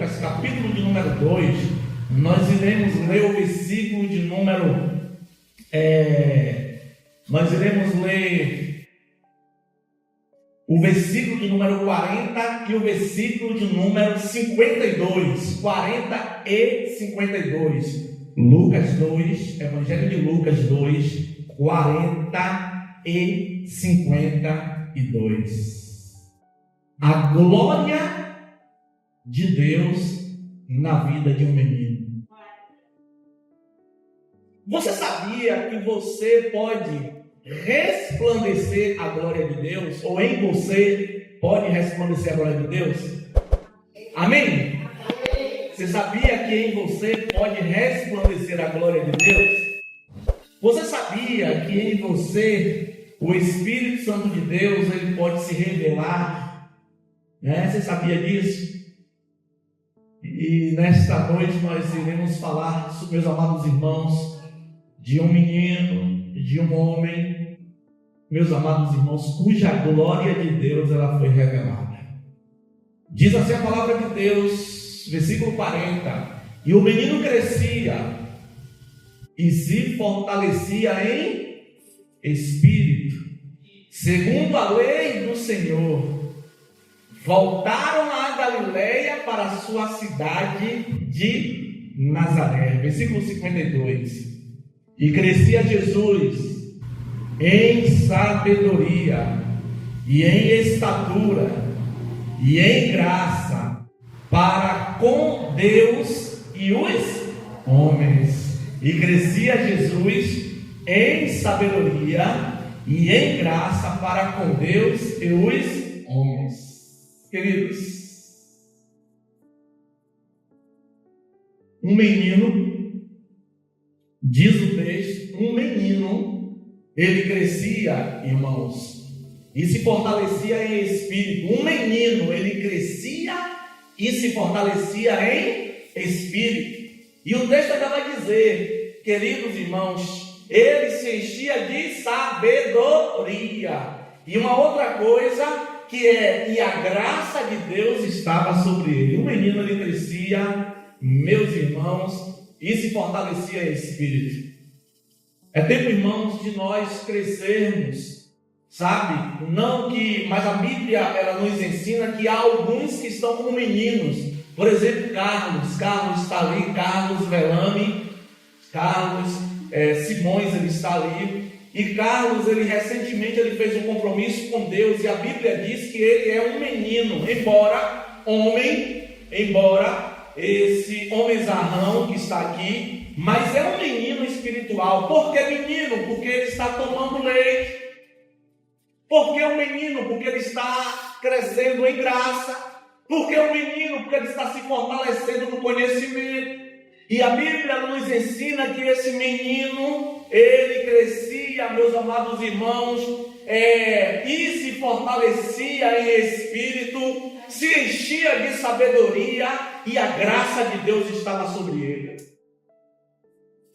Lucas, capítulo de número 2, nós iremos ler o versículo de número... nós iremos ler o versículo de número 40 e o versículo de número 52. 40 e 52. Lucas 2, Evangelho de Lucas 2, 40 e 52. A glória de Deus na vida de um menino. Você sabia que você pode resplandecer a glória de Deus? Ou em você pode resplandecer a glória de Deus? Amém? Você sabia que em você pode resplandecer a glória de Deus? Você sabia que em você o Espírito Santo de Deus ele pode se revelar? Você sabia disso? E nesta noite nós iremos falar, meus amados irmãos, de um menino, de um homem, meus amados irmãos, cuja glória de Deus ela foi revelada. Diz assim a palavra de Deus, versículo 40: e o menino crescia e se fortalecia em espírito, segundo a lei do Senhor. Voltaram a Galileia para a sua cidade de Nazaré. Versículo 52. E crescia Jesus em sabedoria e em estatura e em graça para com Deus e os homens. E crescia Jesus em sabedoria e em graça para com Deus e os homens. Queridos, um menino, diz o texto, um menino, ele crescia, irmãos, e se fortalecia em espírito. Um menino, ele crescia e se fortalecia em espírito. E o texto ainda vai dizer, queridos irmãos, ele se enchia de sabedoria. E uma outra coisa e a graça de Deus estava sobre ele. O menino ele crescia, meus irmãos, e se fortalecia em espírito. É tempo, irmãos, de nós crescermos, sabe? Mas a Bíblia ela nos ensina que há alguns que estão como meninos. Por exemplo, Carlos está ali, Carlos Velame, Simões ele está ali. E Carlos, recentemente fez um compromisso com Deus, e a Bíblia diz que ele é um menino, embora esse homenzarrão que está aqui, mas é um menino espiritual. Por que menino? Porque ele está tomando leite. Por que um menino? Porque ele está crescendo em graça. Por que um menino? Porque ele está se fortalecendo no conhecimento. E a Bíblia nos ensina que esse menino, ele crescia, meus amados irmãos, e se fortalecia em espírito, se enchia de sabedoria, e a graça de Deus estava sobre ele.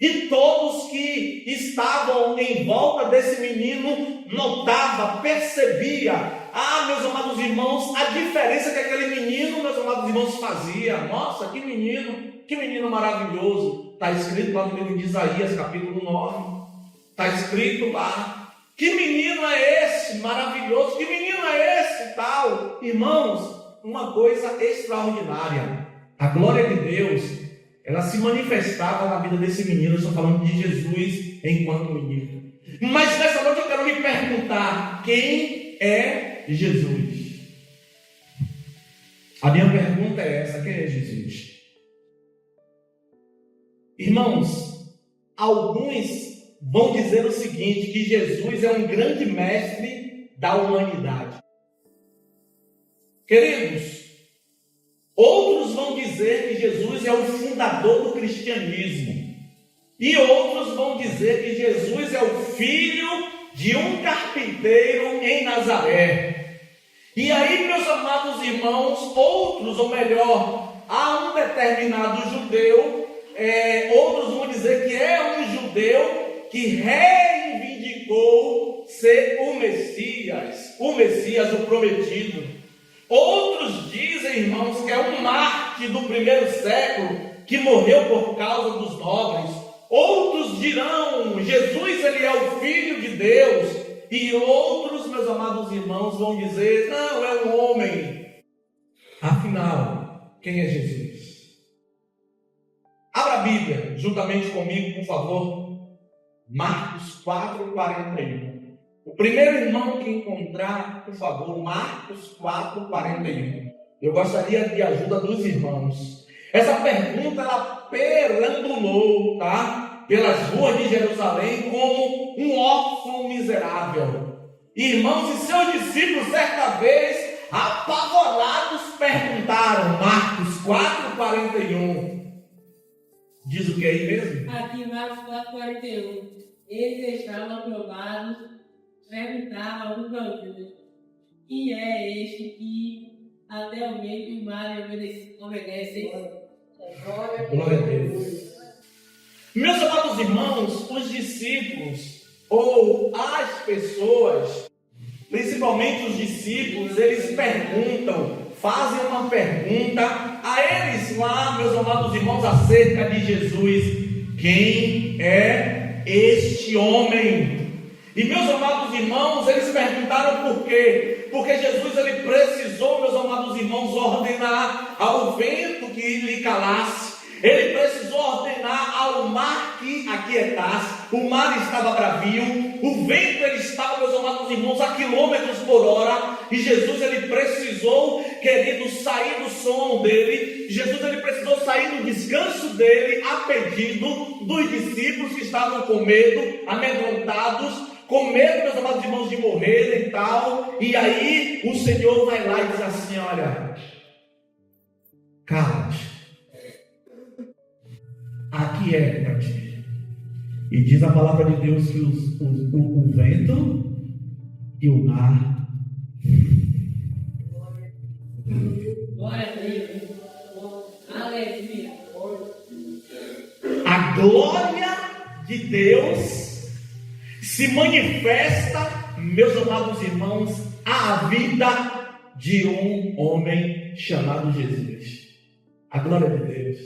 E todos que estavam em volta desse menino notavam, percebiam, meus amados irmãos, a diferença que aquele menino, meus amados irmãos, fazia. Nossa, que menino maravilhoso. Está escrito lá no livro de Isaías, capítulo 9. Está escrito lá. Que menino é esse maravilhoso? Que menino é esse tal? Irmãos, uma coisa extraordinária. A glória de Deus, ela se manifestava na vida desse menino. Eu estou falando de Jesus enquanto menino. Mas nessa noite eu quero lhe perguntar: quem é Jesus? A minha pergunta é essa: quem é Jesus? Irmãos, alguns vão dizer o seguinte, que Jesus é um grande mestre da humanidade. Queridos, outros vão dizer que Jesus é o fundador do cristianismo. E outros vão dizer que Jesus é o filho de um carpinteiro em Nazaré. E aí, meus amados irmãos, outros, ou melhor, há um determinado judeu, outros vão dizer que é um judeu que reivindicou ser o Messias, o prometido. Outros dizem, irmãos, que é um mártir Marte do primeiro século que morreu por causa dos nobres. Outros dirão, Jesus ele é o Filho de Deus. E outros, meus amados irmãos, vão dizer, não, é um homem. Afinal, quem é Jesus? Abra a Bíblia, juntamente comigo, por favor. Marcos 4:41. O primeiro irmão que encontrar, por favor, Marcos 4:41. Eu gostaria de ajuda dos irmãos. Essa pergunta, ela perambulou, tá? Pelas ruas de Jerusalém como um órfão miserável. Irmãos e seus discípulos, certa vez, apavorados, perguntaram, Marcos 4:41. Diz o que aí mesmo? Aqui, Marcos 4:41. Eles estavam aprovados, perguntavam uns aos outros: quem é este que até o meio do mar obedece? Glória a Deus. Meus amados irmãos, os discípulos, ou as pessoas, principalmente os discípulos, eles perguntam, fazem uma pergunta a eles lá, meus amados irmãos, acerca de Jesus. Quem é este homem? E meus amados irmãos, eles perguntaram por quê? Porque Jesus ele precisou, meus amados irmãos, ordenar ao vento que lhe calasse. Ele precisou ordenar ao mar que aquietasse. O mar estava bravio, o vento ele estava, meus amados irmãos, a quilômetros por hora. E Jesus ele precisou, querido, sair do sono dele. Jesus ele precisou sair do descanso dele a pedido dos discípulos que estavam com medo, amedrontados, com medo, meus amados irmãos, de morrer e tal. E aí o Senhor vai lá e diz assim, olha, cala-te, aquieta-te. E diz a palavra de Deus que o vento e o mar. Glória a Deus. Aleluia. A glória de Deus se manifesta, meus amados irmãos, à vida de um homem chamado Jesus. A glória de Deus.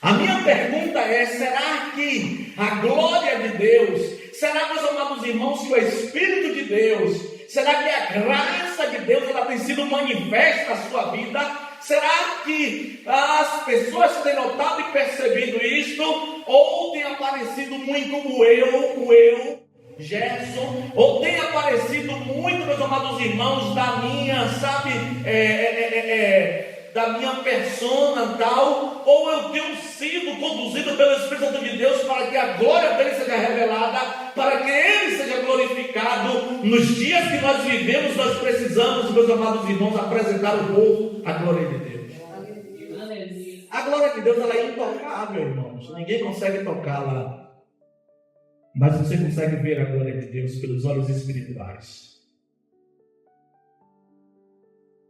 A minha pergunta é, será que a glória de Deus, será, meus amados irmãos, que o Espírito de Deus, será que a graça de Deus ela tem sido manifesta na sua vida? Será que as pessoas têm notado e percebido isto? Ou tem aparecido muito o eu, Gerson? Ou tem aparecido muito, meus amados irmãos, da minha, sabe, da minha persona tal? Ou eu tenho sido conduzido pelo Espírito Santo de Deus para que a glória dele seja revelada, para que ele seja glorificado? Nos dias que nós vivemos, nós precisamos, meus amados irmãos, apresentar ao povo a glória de Deus. A glória de Deus ela é intocável, irmãos. Ninguém consegue tocá-la. Mas você consegue ver a glória de Deus pelos olhos espirituais.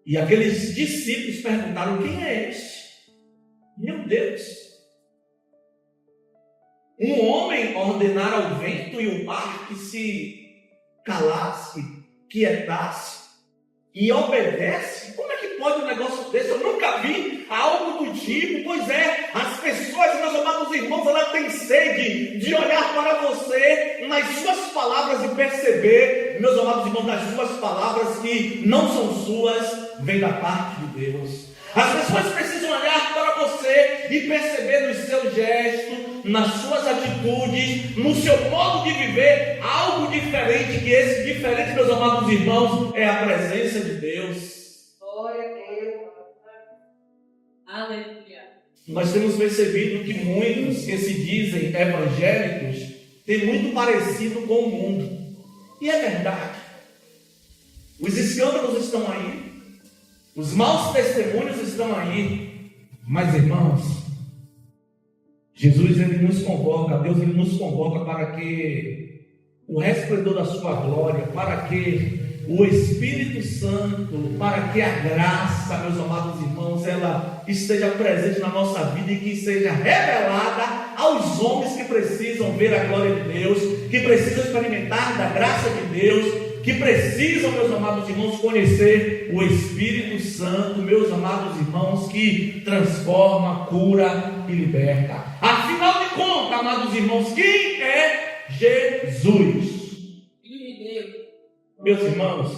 E aqueles discípulos perguntaram, quem é este? Meu Deus! Um homem ordenar ao vento e o mar que se calasse, quietasse e obedece? Como é que pode um negócio desse? Eu nunca vi algo do tipo. Pois é, as pessoas, meus amados irmãos, elas têm sede de olhar para você nas suas palavras e perceber, meus amados irmãos, nas suas palavras que não são suas, vem da parte de Deus. As pessoas precisam olhar para você e perceber nos seus gestos, nas suas atitudes, no seu modo de viver, algo diferente, que esse diferente, meus amados irmãos, é a presença de Deus. Glória a Deus. Aleluia. Nós temos percebido que muitos que se dizem evangélicos têm muito parecido com o mundo. E é verdade. Os escândalos estão aí. Os maus testemunhos estão aí. Mas, irmãos, Jesus ele nos convoca, Deus ele nos convoca para que o resplendor da sua glória, para que o Espírito Santo, para que a graça, meus amados irmãos, ela esteja presente na nossa vida e que seja revelada aos homens que precisam ver a glória de Deus, que precisam experimentar da graça de Deus, que precisam, meus amados irmãos, conhecer o Espírito Santo, meus amados irmãos, que transforma, cura e liberta. Afinal de contas, amados irmãos, quem é Jesus? Filho de Deus. Meus irmãos,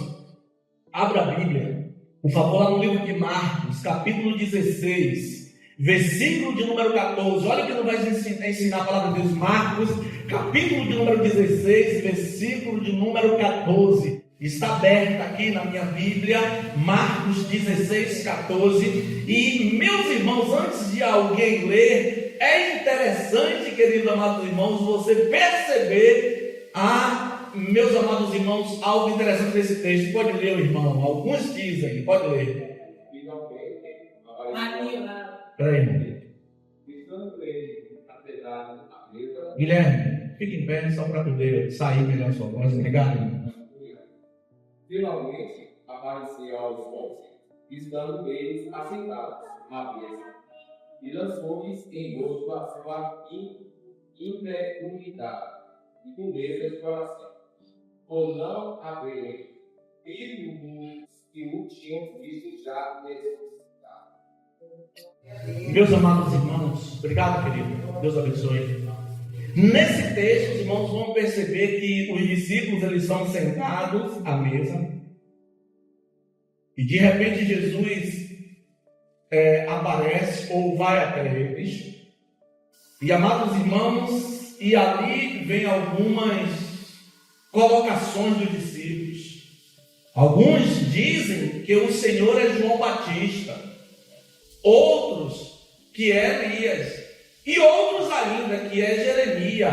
abra a Bíblia, por favor, lá no livro de Marcos, capítulo 16, versículo de número 14. Olha que não vai ensinar a palavra de Deus. Marcos, capítulo de número 16, versículo de número 14. Está aberta aqui na minha Bíblia, Marcos 16, 14. E, meus irmãos, antes de alguém ler, é interessante, queridos amados irmãos, você perceber, meus amados irmãos, algo interessante nesse texto. Pode ler, irmão. Alguns dizem, pode ler. Aqui, lá. Espera aí, irmão. Guilherme, fique em pé só para poder sair melhor sua voz. Obrigado. Finalmente apareceu aos 11, estando eles assentados à mesa, e lançou-lhes em rosto a sua incredulidade e dureza de coração, por não haverem crido que o tinham visto já ressuscitado. Meus amados irmãos, obrigado, querido. Deus abençoe. Nesse texto, os irmãos vão perceber que os discípulos eles são sentados à mesa e de repente Jesus aparece ou vai até eles. E, amados irmãos, e ali vem algumas colocações dos discípulos. Alguns dizem que o Senhor é João Batista, outros que é Elias, e outros ainda que é Jeremias,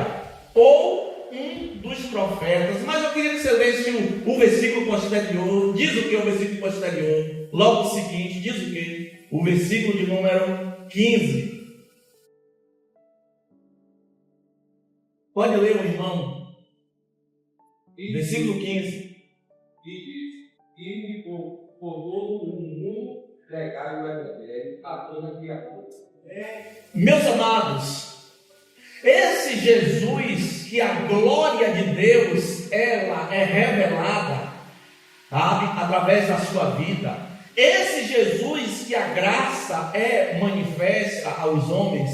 ou um dos profetas. Mas eu queria que você lesse o versículo posterior. Diz o que é o versículo posterior? Logo seguinte, diz o que? O versículo de número 15. Pode ler, meu irmão. Versículo 15. E me formou um mundo pregar o Evangelho a toda criatura. Meus amados, esse Jesus que a glória de Deus ela é revelada, sabe, através da sua vida, esse Jesus que a graça é manifesta aos homens,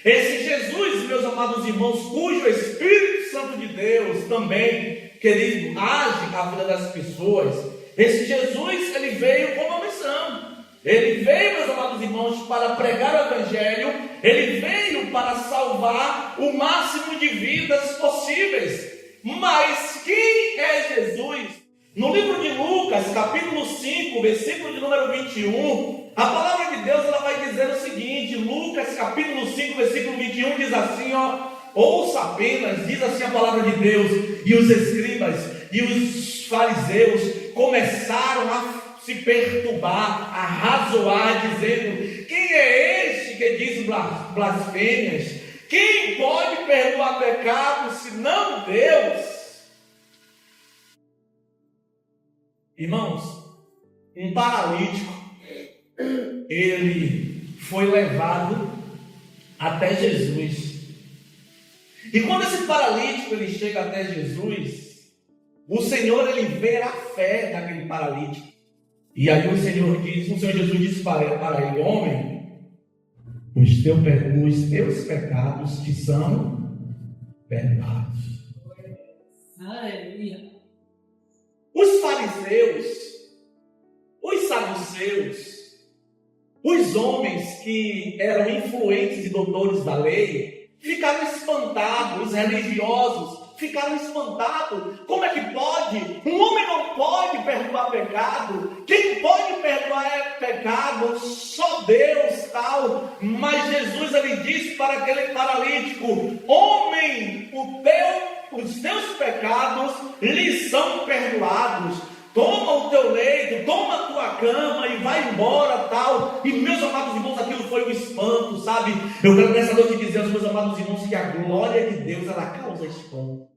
esse Jesus, meus amados irmãos, cujo Espírito Santo de Deus também, querido, age na vida das pessoas, esse Jesus, ele veio com uma missão. Ele veio, meus amados irmãos, para pregar o Evangelho. Ele veio para salvar o máximo de vidas possíveis. Mas quem é Jesus? No livro de Lucas, capítulo 5, versículo de número 21, a palavra de Deus ela vai dizer o seguinte. Lucas, capítulo 5, versículo 21, diz assim, ouça apenas, diz assim a palavra de Deus. E os escribas e os fariseus começaram a se perturbar, a razoar, dizendo: quem é este que diz blasfêmias? Quem pode perdoar pecados senão Deus? Irmãos, um paralítico, ele foi levado até Jesus. E quando esse paralítico ele chega até Jesus, o Senhor ele vê a fé daquele paralítico. E aí o Senhor Jesus diz para ele: homem, os teus pecados te são perdoados. Aleluia. Os fariseus, os saduceus, os homens que eram influentes e doutores da lei, ficaram espantados. Os religiosos ficaram espantados. Como é que pode? Um homem não pode perdoar pecado. Quem pode perdoar pecado? Só Deus, tal. Mas Jesus ele disse para aquele paralítico: homem, os teus pecados lhes são perdoados. Toma o teu leito, toma a tua cama e vai embora, tal. E meus amados irmãos, aquilo foi um espanto, sabe? Eu quero nessa noite dizer aos meus amados irmãos que a glória de Deus, ela causa espanto.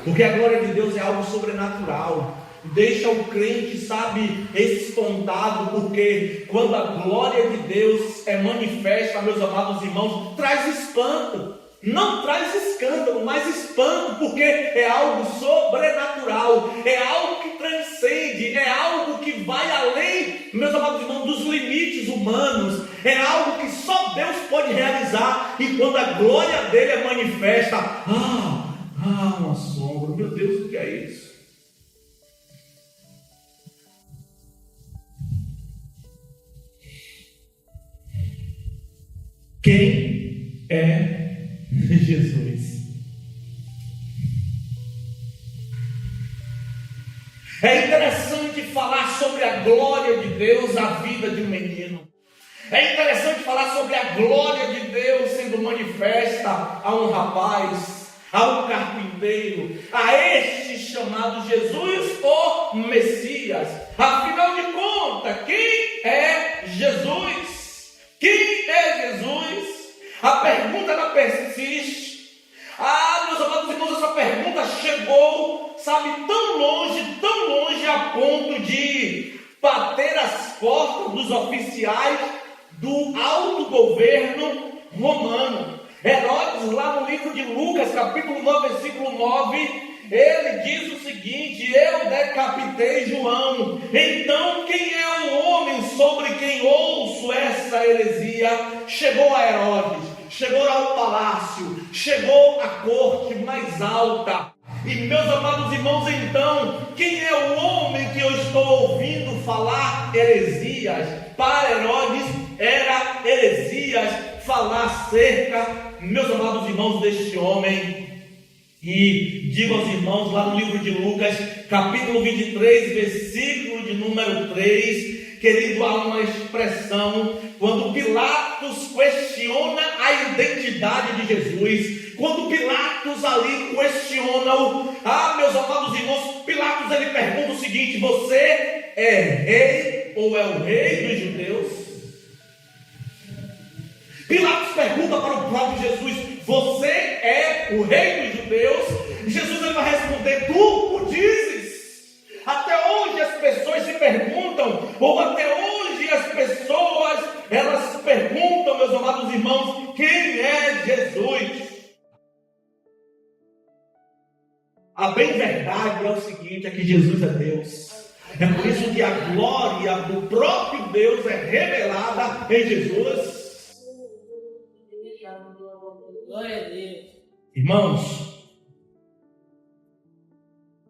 Porque a glória de Deus é algo sobrenatural. Deixa o crente, sabe, espantado, porque quando a glória de Deus é manifesta, meus amados irmãos, traz espanto. não traz escândalo, mas espanto, porque é algo sobrenatural, é algo que transcende, é algo que vai além, meus amados irmãos, dos limites humanos, é algo que só Deus pode realizar, e quando a glória dele é manifesta, um assombro, meu Deus, o que é isso? Quem é Jesus? É interessante falar sobre a glória de Deus na vida de um menino. É interessante falar sobre a glória de Deus sendo manifesta a um rapaz, a um carpinteiro, a este chamado Jesus, o Messias. Afinal de contas, quem é Jesus? Quem é Jesus? A pergunta ela persiste. Meus amados irmãos, essa pergunta chegou, tão longe, a ponto de bater as portas dos oficiais do alto governo romano. Herodes, lá no livro de Lucas, capítulo 9, versículo 9, ele diz o seguinte: eu decapitei João. Então quem é o homem sobre quem ouço essa heresia? Chegou a Herodes, chegou ao palácio, chegou à corte mais alta. E meus amados irmãos, então, quem é o homem que eu estou ouvindo falar heresias? Para Herodes era heresias falar acerca, meus amados irmãos, deste homem. E digo aos irmãos, lá no livro de Lucas, capítulo 23, versículo de número 3, querido, há uma expressão, quando Pilatos questiona a identidade de Jesus, quando Pilatos ali questiona-o, meus amados irmãos, Pilatos ele pergunta o seguinte: você é rei ou é o rei dos judeus? Pilatos pergunta para o próprio Jesus: você é o rei dos judeus? Jesus ele vai responder: tu o dizes. Até hoje as pessoas se perguntam, ou até hoje as pessoas elas se perguntam, meus amados irmãos, quem é Jesus? A bem verdade é o seguinte: é que Jesus é Deus. É por isso que a glória do próprio Deus é revelada em Jesus. Glória a Deus. Irmãos,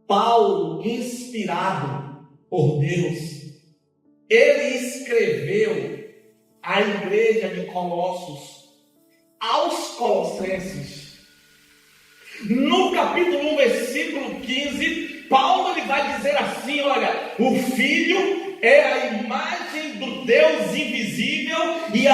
Paulo, inspirado por Deus, ele escreveu à igreja de Colossos, aos Colossenses. No capítulo 1, versículo 15, Paulo ele vai dizer assim: olha, o Filho é a imagem do Deus invisível e é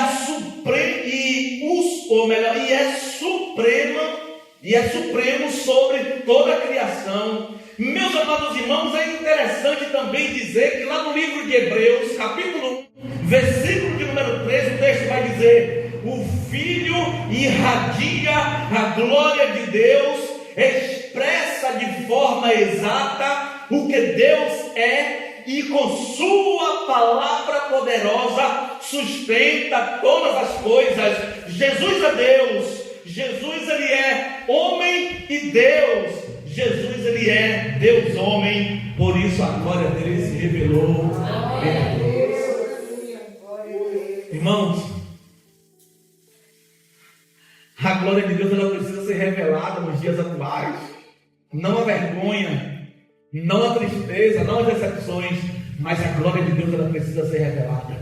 supremo sobre toda a criação. Meus amados irmãos, é interessante também dizer que lá no livro de Hebreus, capítulo 1, versículo de número 13, o texto vai dizer: o Filho irradia a glória de Deus, expressa de forma exata o que Deus é, e com sua palavra poderosa sustenta todas as coisas. Jesus é Deus, Jesus ele é homem e Deus, Jesus ele é Deus homem, por isso a glória dele se revelou. Irmãos, a glória de Deus ela precisa ser revelada nos dias atuais. Não a vergonha, não a tristeza, não as decepções, mas a glória de Deus ela precisa ser revelada.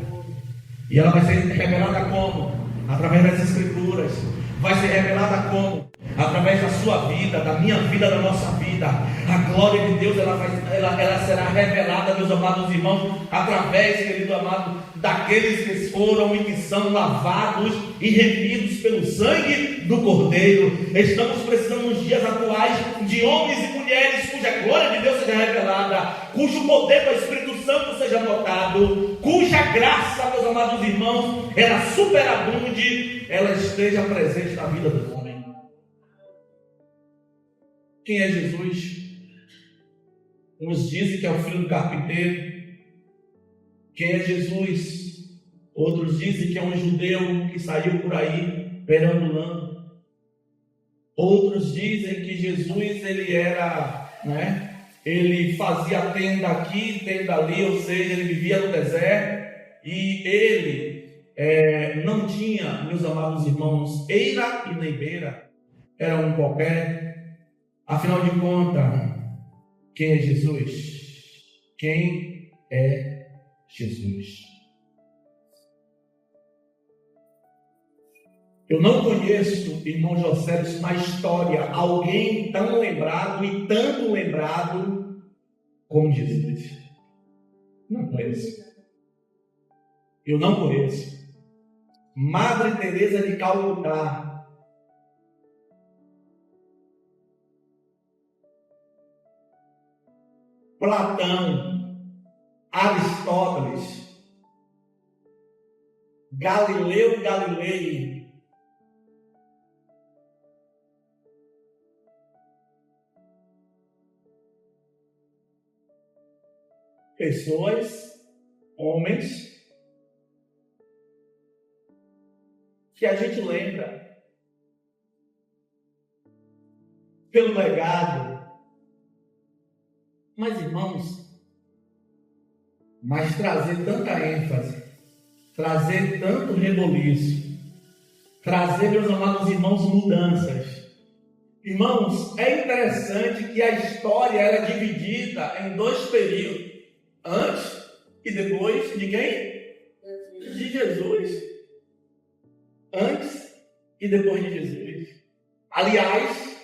E ela vai ser revelada como? Através das Escrituras. Vai ser revelada como? Através da sua vida, da minha vida, da nossa vida. A glória de Deus ela será revelada, meus amados irmãos, através, querido amado, daqueles que foram e que são lavados e remidos pelo sangue do Cordeiro. Estamos precisando nos dias atuais de homens e mulheres cuja glória de Deus seja revelada, cujo poder do Espírito Santo seja notado, cuja graça, meus amados irmãos, ela superabunde, ela esteja presente na vida do homem. Quem é Jesus? Uns dizem que é o filho do carpinteiro. Quem é Jesus? Outros dizem que é um judeu que saiu por aí perambulando. Outros dizem que Jesus ele era, né? Ele fazia tenda aqui, tenda ali, ou seja, ele vivia no deserto e ele não tinha, meus amados irmãos, eira e nem beira, era um qualquer. Afinal de contas, quem é Jesus? Quem é Jesus? Eu não conheço, irmão José, na história, alguém tão lembrado e tanto lembrado como Jesus. Não conheço. Eu não conheço. Madre Teresa de Calcutá. Platão, Aristóteles, Galileu Galilei, pessoas, homens, que a gente lembra pelo legado. Mas, irmãos, trazer tanta ênfase, trazer tanto reboliço, trazer, meus amados irmãos, mudanças. Irmãos, é interessante que a história era dividida em dois períodos. Antes e depois de quem? De Jesus. Antes e depois de Jesus. Aliás,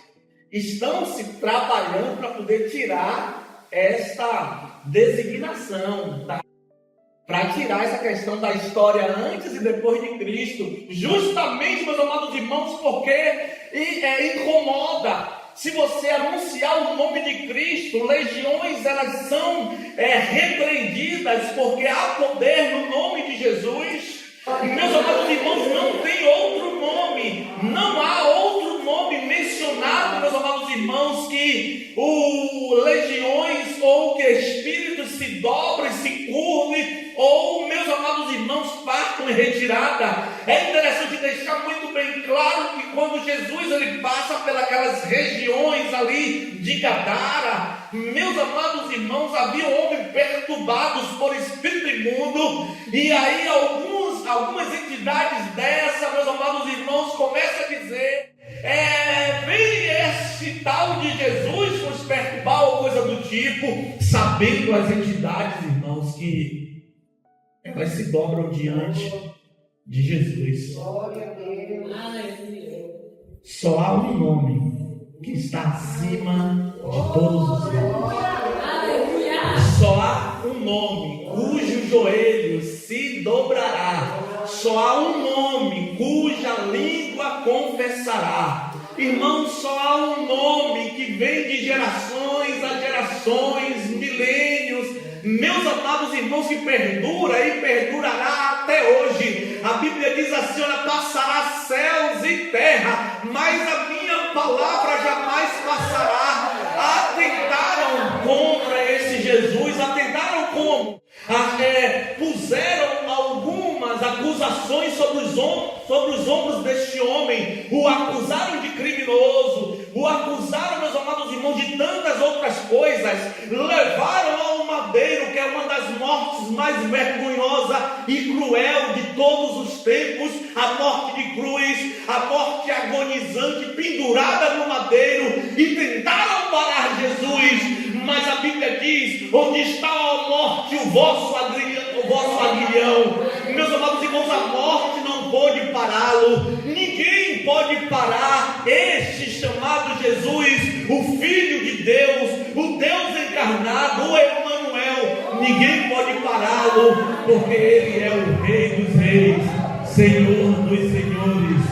estão se trabalhando para poder tirar esta designação, para tirar essa questão da história antes e depois de Cristo. Justamente, meus amados irmãos, porque incomoda. Se você anunciar o nome de Cristo, legiões elas são repreendidas, porque há poder no nome de Jesus. Meus amados irmãos, não tem outro nome, não há outro nome mencionado, meus amados irmãos, que legiões ou que espíritos se dobrem, se curvem, ou, meus amados irmãos, partam em retirada. É interessante deixar muito bem claro que quando Jesus ele passa pelas regiões ali de Gadara, meus amados irmãos, havia homens perturbados por espírito imundo, e aí algumas entidades dessa, meus amados irmãos, começam a dizer: vem esse tal de Jesus nos perturbar ou coisa do tipo, sabendo as entidades, irmãos, que elas se dobram diante de Jesus. Só há um nome que está acima de todos os nomes. Só há um nome cujo joelho se dobrará. Só há um nome cuja língua confessará. Irmãos, só há um nome que vem de gerações a gerações, milênios, meus amados irmãos, que perdura e perdurará até hoje. A Bíblia diz assim: olha, passará céus e terra, mas a minha palavra jamais passará. Atentaram contra esse Jesus, atentaram como? Puseram algumas acusações sobre os ombros deste homem, o acusaram de criminoso, o acusaram, meus amados irmãos, de tantas outras coisas, levaram ao madeiro, que é uma das mortes mais vergonhosas e cruel de todos os tempos, a morte de cruz, a morte agonizante, pendurada no madeiro, e tentaram parar Jesus, mas a Bíblia diz: onde está a morte, o vosso aguilhão. Meus amados irmãos, a morte não pode pará-lo, ninguém pode parar este chamado Jesus, o Filho de Deus, o Deus encarnado, o Emanuel. Ninguém pode pará-lo, porque Ele é o Rei dos Reis, Senhor dos Senhores.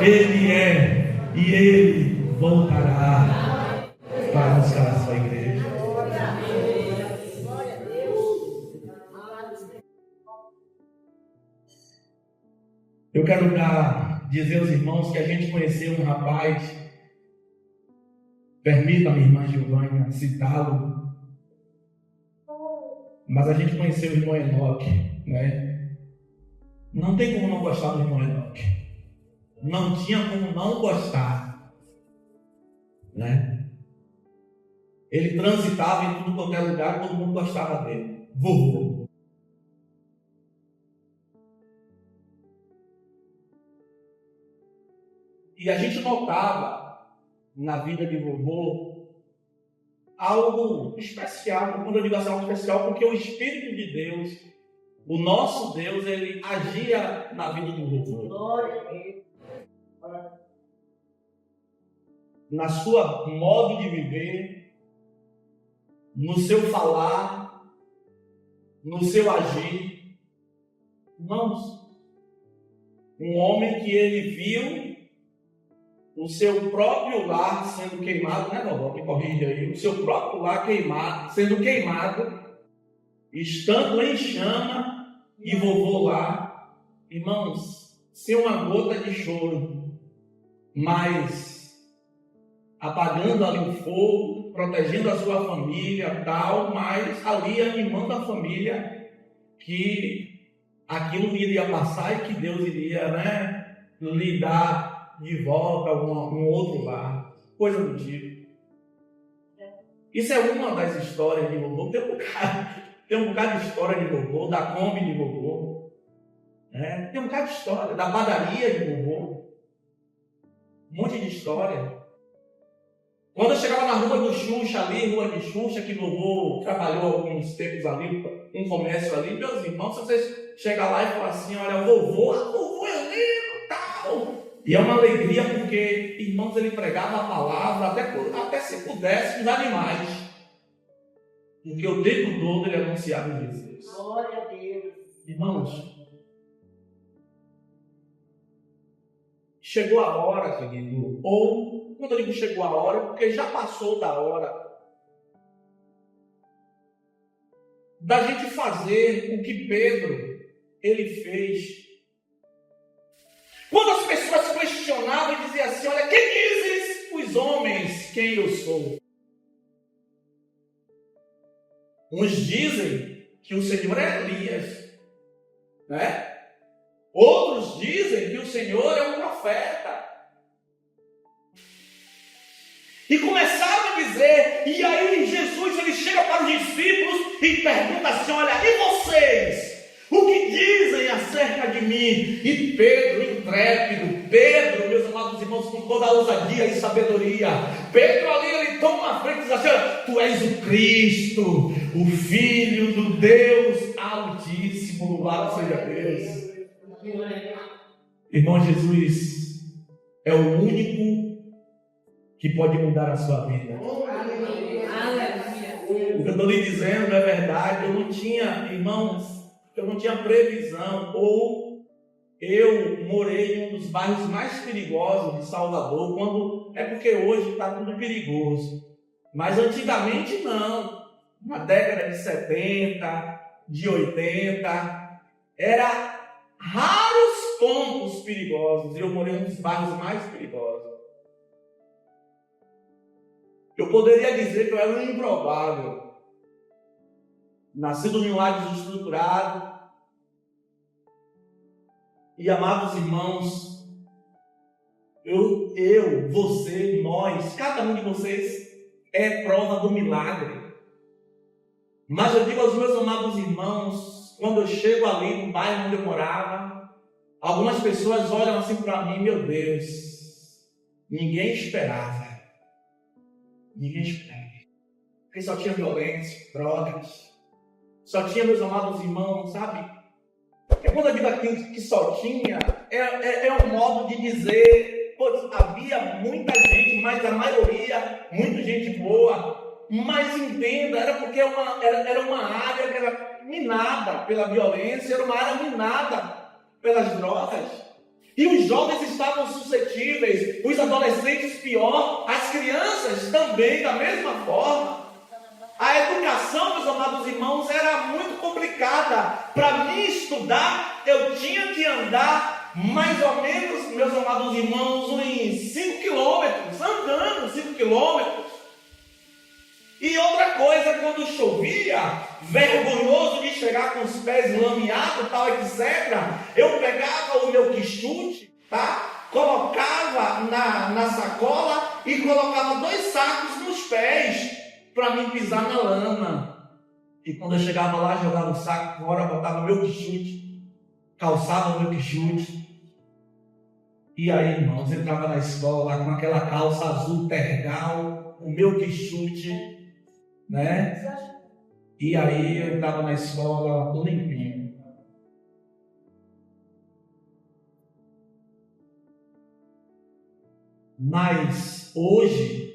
Ele é e Ele voltará para buscar a sua igreja. Eu quero dizer aos irmãos que a gente conheceu um rapaz, permita-me, irmã Giovânia, citá-lo, mas a gente conheceu o irmão Enoque, né? Não tem como não gostar do irmão Enoque, não tinha como não gostar. né? Ele transitava em tudo quanto é lugar, todo mundo gostava dele. Vovô. E a gente notava na vida de vovô algo especial. Quando eu digo assim, algo especial, porque o Espírito de Deus, o nosso Deus, ele agia na vida do vovô. Glória a Deus. Na sua modo de viver, no seu falar, no seu agir. Irmãos, um homem que ele viu o seu próprio lar sendo queimado, né, vovó? Me corrija aí. O seu próprio lar queimado, sendo queimado, estando em chama, e vovô lá, irmãos, sem uma gota de choro, mas apagando ali o fogo, protegendo a sua família, tal, mas ali animando a família que aquilo iria passar e que Deus iria, né, lhe dar de volta um outro lar, coisa do tipo. Isso é uma das histórias de vovô. Tem um bocado de história de vovô, da Kombi de vovô, né? Tem um bocado de história, da padaria de vovô, um monte de história. Quando eu chegava na rua do Xuxa ali, rua de Xuxa, que vovô trabalhou alguns tempos ali, um comércio ali, meus irmãos, se vocês chegar lá e falar assim, olha, vovô é lindo, tal. E é uma alegria porque, irmãos, ele pregava a palavra até se pudesse com os animais. Porque o tempo todo ele anunciava Jesus. Glória a Deus. Irmãos, chegou a hora, querido, ou quando eu digo chegou a hora, porque já passou da hora da gente fazer o que Pedro ele fez. Quando as pessoas questionavam e diziam assim, olha, quem dizes os homens quem eu sou? Uns dizem que o Senhor é Elias, né? Outros dizem que o Senhor é um profeta. E começaram a dizer, e aí Jesus ele chega para os discípulos e pergunta assim, olha, e vocês? O que dizem acerca de mim? E Pedro, intrépido, Pedro, meus amados irmãos, com toda a ousadia e sabedoria, Pedro ali, ele toma a frente e diz assim, tu és o Cristo, o Filho do Deus Altíssimo, louvado seja Deus. Irmão, Jesus é o único que pode mudar a sua vida. O que eu estou lhe dizendo é verdade, eu não tinha, irmãos, eu não tinha previsão, ou eu morei em um dos bairros mais perigosos de Salvador, é porque hoje está tudo perigoso, mas antigamente não, na década de 70, de 80, era raros pontos perigosos, e eu morei em um dos bairros mais perigosos. Eu poderia dizer que eu era um improvável, nascido em um lar desestruturado. E amados irmãos, você, nós, cada um de vocês é prova do milagre. Mas eu digo aos meus amados irmãos, quando eu chego ali no bairro onde eu morava, algumas pessoas olham assim para mim, meu Deus, ninguém esperava. Porque só tinha violência, drogas. Só tinha, meus amados irmãos, sabe? E quando eu digo aqui que só tinha, é um modo de dizer, pois havia muita gente, mas a maioria, muita gente boa, mas entenda, era porque era uma área que era minada pela violência, era uma área minada pelas drogas. E os jovens estavam suscetíveis, os adolescentes pior, as crianças também da mesma forma. A educação, meus amados irmãos, era muito complicada. Para mim estudar, eu tinha que andar mais ou menos, meus amados irmãos, uns 5 quilômetros, andando 5 quilômetros. E outra coisa, quando chovia, vergonhoso de chegar com os pés lameados, tal, etc., eu pegava o meu quichute, tá? Colocava na sacola e colocava 2 sacos E quando eu chegava lá, jogava o saco fora, botava o meu quichute, calçava o meu quichute. E aí, irmãos, eu entrava na escola com aquela calça azul tergal, o meu quichute, né? E aí eu estava na escola limpinho. Mas hoje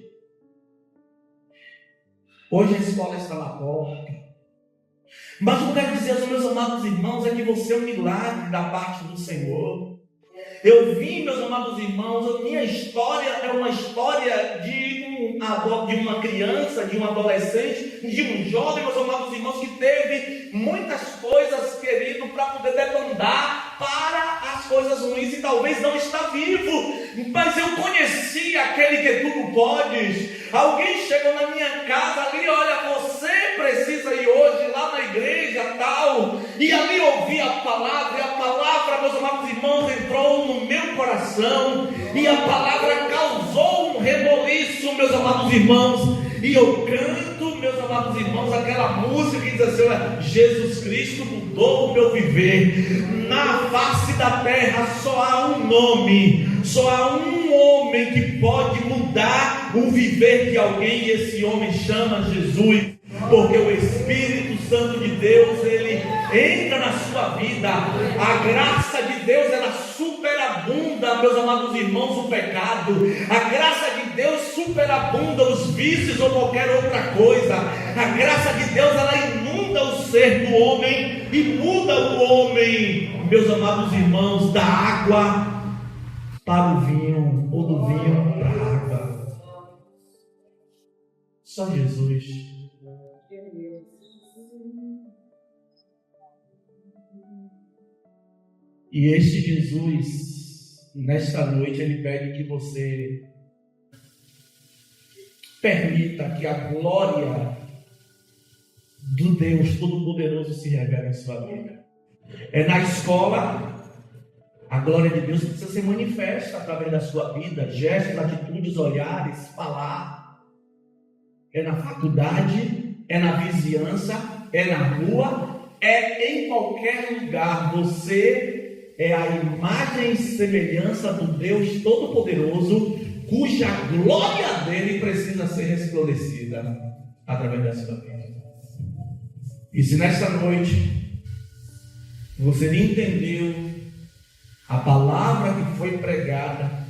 a escola está na porta. Mas o que eu quero dizer aos meus amados irmãos é que você é um milagre da parte do Senhor. Eu vi, meus amados irmãos, a minha história é uma história de uma criança, de um adolescente, de um jovem, meus amados irmãos, que teve muitas coisas, querido, para poder debandar para as coisas ruins e talvez não está vivo. Mas eu conheci aquele que tudo podes. Alguém chegou na minha casa ali, olha, você precisa ir hoje lá na igreja tal, e ali ouvir a palavra, e a palavra, meus amados irmãos, entrou no meu coração, e a palavra causou um reboliço, meus amados irmãos, e eu canto, meus amados irmãos, aquela música que diz assim, olha, Jesus Cristo mudou o meu viver. Na face da terra só há um nome, só há um homem que pode mudar o viver de alguém, e esse homem chama Jesus, porque o Espírito Santo de Deus, ele entra na sua vida. A graça de Deus, ela superabunda, meus amados irmãos, o pecado. A graça de Deus superabunda os vícios ou qualquer outra coisa. A graça de Deus, ela inunda o ser do homem e muda o homem, meus amados irmãos, da água para o vinho, ou do vinho para a água. Só Jesus. E este Jesus, nesta noite, ele pede que você permita que a glória do Deus Todo-Poderoso se revele em sua vida. É na escola, a glória de Deus precisa ser manifesta através da sua vida, gestos, atitudes, olhares, falar. É na faculdade, é na vizinhança, é na rua, é em qualquer lugar. Você é a imagem e semelhança do Deus Todo-Poderoso, cuja glória dele precisa ser resplandecida através da sua vida. E se nesta noite você entendeu a palavra que foi pregada,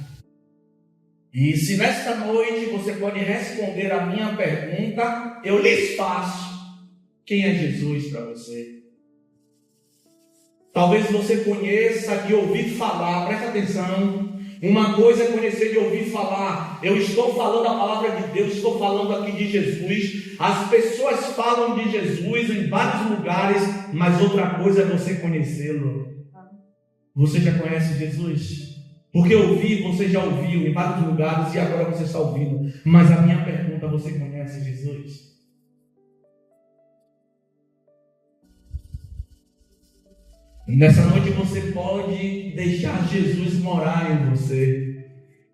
e se nesta noite você pode responder a minha pergunta, eu lhes faço: quem é Jesus para você? Talvez você conheça de ouvir falar, presta atenção. Uma coisa é conhecer de ouvir falar. Eu estou falando a palavra de Deus, estou falando aqui de Jesus. As pessoas falam de Jesus em vários lugares, mas outra coisa é você conhecê-lo. Você já conhece Jesus? Porque ouvir, você já ouviu em vários lugares e agora você está ouvindo. Mas a minha pergunta: você conhece Jesus? Nessa noite você pode deixar Jesus morar em você.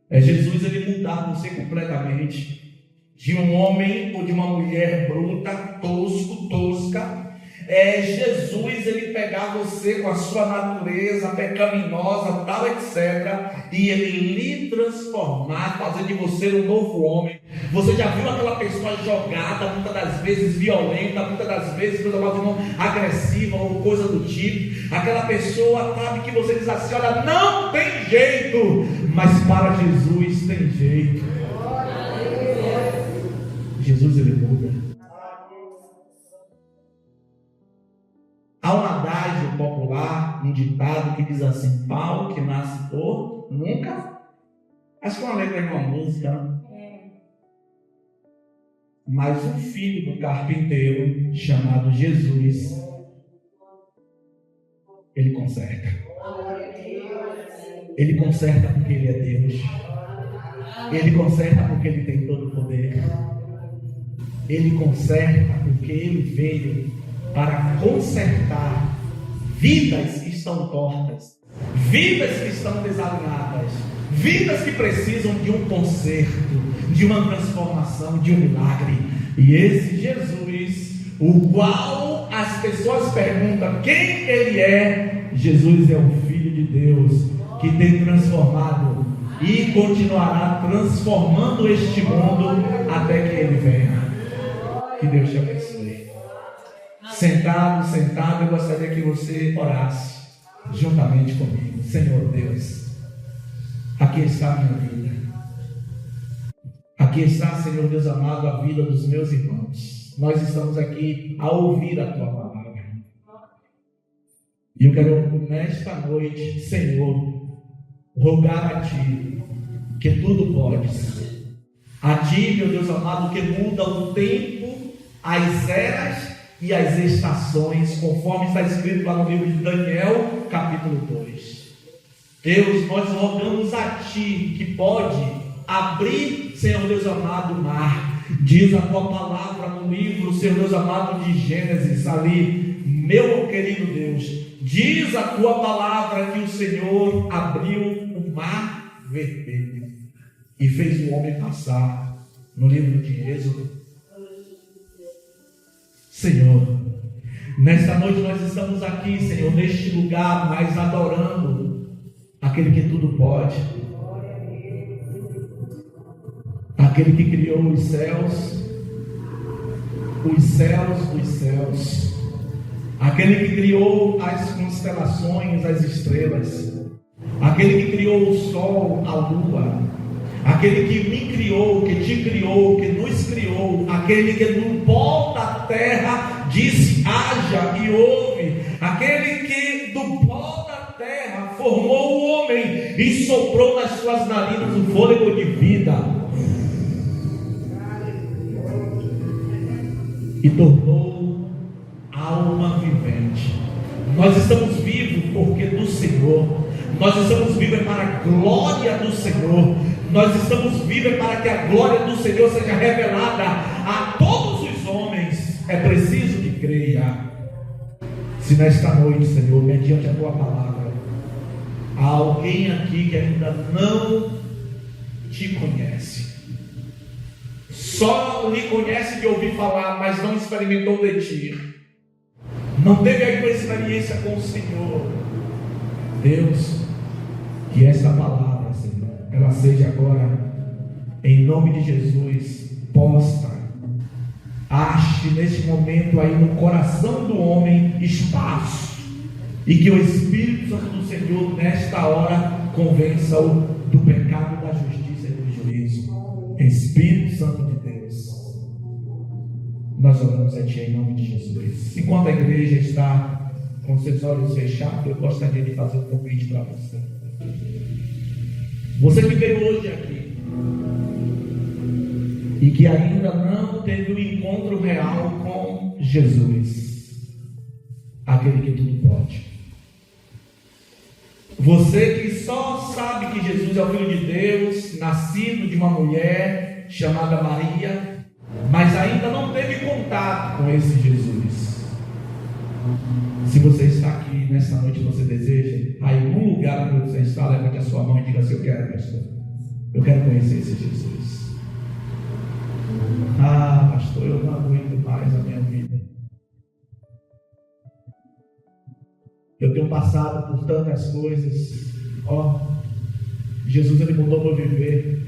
É Jesus, ele mudar você completamente. De um homem ou de uma mulher bruta, tosco, tosca. É Jesus, ele pegar você com a sua natureza pecaminosa, tal, etc. E ele lhe transformar, fazer de você um novo homem. Você já viu aquela pessoa jogada, muitas das vezes violenta, muitas das vezes, meus amados irmãos, agressiva ou coisa do tipo. Aquela pessoa, sabe, que você diz assim: olha, não tem jeito, mas para Jesus tem jeito. Jesus, ele muda. Há um adágio popular, um ditado que diz assim: pau que nasce torto nunca. Acho que é uma letra de uma música, né? Mas o filho do carpinteiro, chamado Jesus, ele conserta. Ele conserta porque ele é Deus. Ele conserta porque ele tem todo o poder. Ele conserta porque ele veio para consertar vidas que estão tortas, vidas que estão desalinhadas, vidas que precisam de um conserto, de uma transformação, de um milagre. E esse Jesus, o qual as pessoas perguntam quem ele é. Jesus é o Filho de Deus que tem transformado e continuará transformando este mundo até que ele venha. Que Deus te abençoe. Sentado, eu gostaria que você orasse juntamente comigo. Senhor Deus, aqui está a minha vida. Aqui está, Senhor Deus amado, a vida dos meus irmãos. Nós estamos aqui a ouvir a Tua palavra. E eu quero, nesta noite, Senhor, rogar a Ti, que tudo podes. A Ti, meu Deus amado, que muda o tempo, as eras e as estações, conforme está escrito lá no livro de Daniel, capítulo 2. Deus, nós rogamos a Ti, que pode abrir, Senhor Deus amado, o mar. Diz a Tua palavra no livro, Senhor Deus amado, de Gênesis, ali, meu querido Deus, diz a Tua palavra que o Senhor abriu o mar vermelho e fez o homem passar. No livro de Êxodo. Senhor, nesta noite nós estamos aqui, Senhor, neste lugar, mas adorando aquele que tudo pode, aquele que criou os céus dos céus, aquele que criou as constelações, as estrelas, aquele que criou o sol, a lua, aquele que me criou, que te criou, que nos criou, aquele que no pó da terra disse haja e houve, aquele que do pó da terra formou o homem e soprou nas suas narinas o fôlego de vida e tornou alma vivente. Nós estamos vivos porque do Senhor, nós estamos vivos para a glória do Senhor, nós estamos vivos para que a glória do Senhor seja revelada a todos os homens. É preciso que creia. Se nesta noite, Senhor, mediante a Tua palavra, há alguém aqui que ainda não te conhece, só lhe conhece de ouvir falar, mas não experimentou de ti, não teve ainda uma experiência com o Senhor, Deus, que esta palavra, Senhor, ela seja agora, em nome de Jesus, posta, ache neste momento aí no coração do homem espaço, e que o Espírito Santo do Senhor nesta hora convença-o do pecado, da justiça e do juízo. Espírito Santo de Deus, nós oramos a Ti em nome de Jesus. Enquanto a igreja está com seus olhos fechados, eu gostaria de fazer um convite para você. Você que veio hoje aqui e que ainda não teve um encontro real com Jesus, aquele que tudo pode. Você que só sabe que Jesus é o Filho de Deus, nascido de uma mulher chamada Maria, mas ainda não teve contato com esse Jesus. Se você está aqui nessa noite, você deseja, aí no lugar onde você está, levante a sua mão e diga assim: eu quero, pastor, eu quero conhecer esse Jesus. Ah, pastor, eu não aguento mais a minha vida. Eu tenho passado por tantas coisas. Jesus, ele mudou meu viver.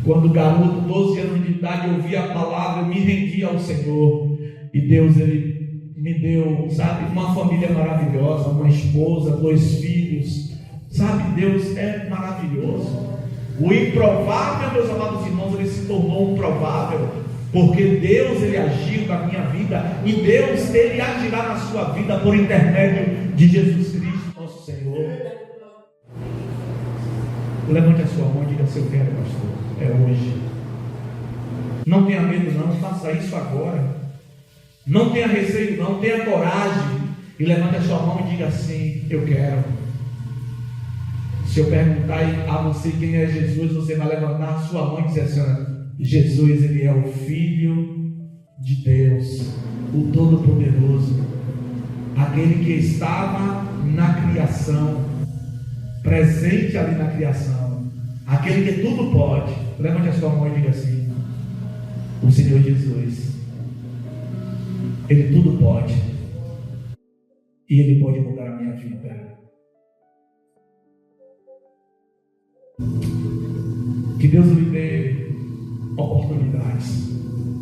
Quando garoto, 12 anos de idade, eu ouvia a palavra, eu me rendia ao Senhor. E Deus, ele me deu, sabe, uma família maravilhosa, uma esposa, 2 filhos. Sabe, Deus é maravilhoso. O improvável, meus amados irmãos, ele se tornou um provável, porque Deus, ele agiu na minha vida, e Deus, ele agirá na sua vida por intermédio de Jesus Cristo, nosso Senhor. Levante a sua mão e diga assim: eu quero, pastor, é hoje. Não tenha medo não, faça isso agora. Não tenha receio não, tenha coragem, e levante a sua mão e diga assim: eu quero. Se eu perguntar a você quem é Jesus, você vai levantar a sua mão e dizer assim: Jesus, ele é o Filho de Deus, o Todo-Poderoso, aquele que estava na criação, presente ali na criação, aquele que tudo pode. Levante a sua mão e diga assim: o Senhor Jesus, Ele tudo pode. E Ele pode mudar a minha vida. Que Deus lhe dê oportunidades.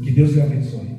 Que Deus lhe abençoe.